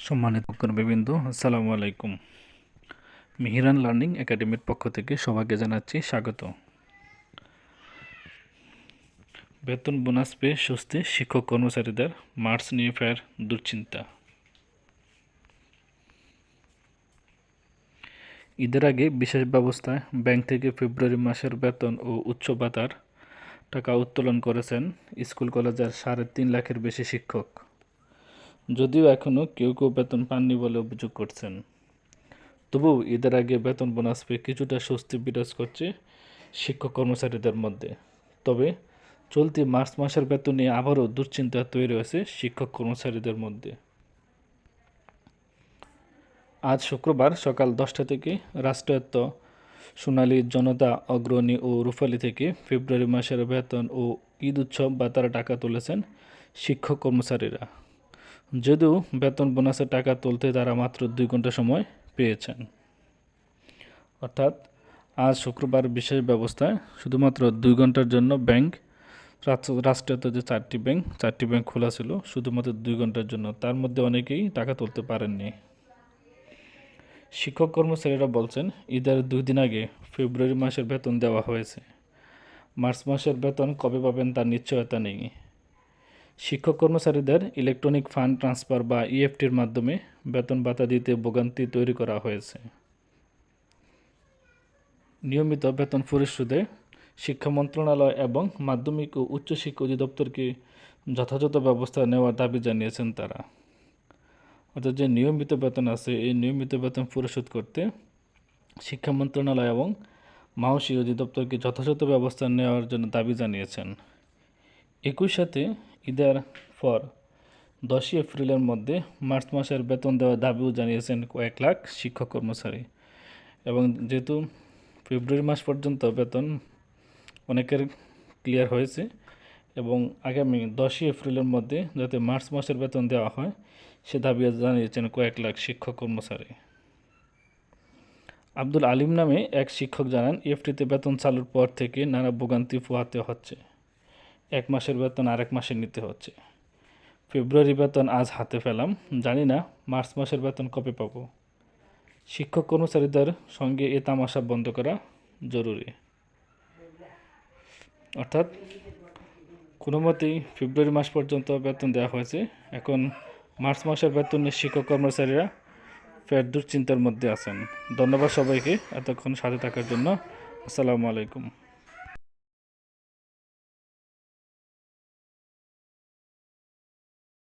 সম্মানিত কর্মীবৃন্দ, আসসালামু আলাইকুম। মিহিরান লার্নিং একাডেমির পক্ষ থেকে সবাইকে জানাচ্ছি স্বাগত। বেতন বোনাস পেয়ে স্বস্তি শিক্ষক কর্মচারীদের, মার্চ নিয়ে ফের দুশ্চিন্তা। ঈদের আগে বিশেষ ব্যবস্থায় ব্যাংক থেকে ফেব্রুয়ারি মাসের বেতন ও উচ্চ ভাতার টাকা উত্তোলন করেছেন স্কুল কলেজের 3.5 লাখের বেশি শিক্ষক। যদিও এখনও কেউ কেউ বেতন পাননি বলে অভিযোগ করছেন, তবুও ঈদের আগে বেতন বোনাস পেয়ে কিছুটা স্বস্তি বিরাজ করছে শিক্ষক কর্মচারীদের মধ্যে। তবে চলতি মার্চ মাসের বেতন নিয়ে আবারও দুশ্চিন্তা তৈরি হয়েছে শিক্ষক কর্মচারীদের মধ্যে। আজ শুক্রবার সকাল 10টা থেকে রাষ্ট্রায়ত্ত সোনালী জনতা অগ্রণী ও রূপালী থেকে ফেব্রুয়ারি মাসের বেতন ও ঈদ উৎসব ভাতার টাকা তুলেছেন শিক্ষক কর্মচারীরা। যদিও বেতন বোনাসের টাকা তুলতে তারা মাত্র 2 ঘন্টা সময় পেয়েছেন। অর্থাৎ আজ শুক্রবার বিশেষ ব্যবস্থায় শুধুমাত্র 2 ঘন্টার জন্য ব্যাংক, রাষ্ট্রায়ত্ত যে 4টি ব্যাংক খোলা ছিল শুধুমাত্র 2 ঘন্টার জন্য, তার মধ্যে অনেকেই টাকা তুলতে পারেননি। শিক্ষক কর্মচারীরা বলছেন, ঈদের 2 দিন আগে ফেব্রুয়ারি মাসের বেতন দেওয়া হয়েছে, মার্চ মাসের বেতন কবে পাবেন তার নিশ্চয়তা নেই। শিক্ষক কর্মচারীদের ইলেকট্রনিক ফান্ড ট্রান্সফার বা ইএফটির মাধ্যমে বেতন ভাতা দিতে ভোগান্তি তৈরি করা হয়েছে। নিয়মিত বেতন পরিশোধে শিক্ষা মন্ত্রণালয় এবং মাধ্যমিক ও উচ্চশিক্ষা অধিদপ্তরকে যথাযথ ব্যবস্থা নেওয়ার দাবি জানিয়েছেন তারা। অর্থাৎ যে নিয়মিত বেতন আছে, এই নিয়মিত বেতন পরিশোধ করতে শিক্ষা মন্ত্রণালয় এবং মাওসী অধিদপ্তরকে যথাযথ ব্যবস্থা নেওয়ার জন্য দাবি জানিয়েছেন। একই সাথে ঈদের পর 10 এপ্রিলের মধ্যে মার্চ মাসের বেতন দেওয়ার দাবিও জানিয়েছেন কয়েক লাখ শিক্ষক কর্মচারী। এবং যেহেতু ফেব্রুয়ারি মাস পর্যন্ত বেতন অনেকের ক্লিয়ার হয়েছে এবং আগামী 10 এপ্রিলের মধ্যে যাতে মার্চ মাসের বেতন দেওয়া হয় সে দাবি জানিয়েছেন কয়েক লাখ শিক্ষক কর্মচারী। আব্দুল আলিম নামে এক শিক্ষক জানান, ইএফটিতে বেতন চালুর পর থেকে নানা ভোগান্তি পোহাতে হচ্ছে। 1 মাসের বেতন আরেক মাসে নিতে হচ্ছে। ফেব্রুয়ারি বেতন আজ হাতে পেলাম, জানি না মার্চ মাসের বেতন কবে পাবো। শিক্ষক কর্মচারীদের সঙ্গে এ তামাশা বন্ধ করা জরুরি। অর্থাৎ কোনো মতেই ফেব্রুয়ারি মাস পর্যন্ত বেতন দেওয়া হয়েছে, এখন মার্চ মাসের বেতন নিয়ে শিক্ষক কর্মচারীরা ফের দুশ্চিন্তার মধ্যে আছেন। ধন্যবাদ সবাইকে এতক্ষণ সাথে থাকার জন্য। আসসালামু আলাইকুম।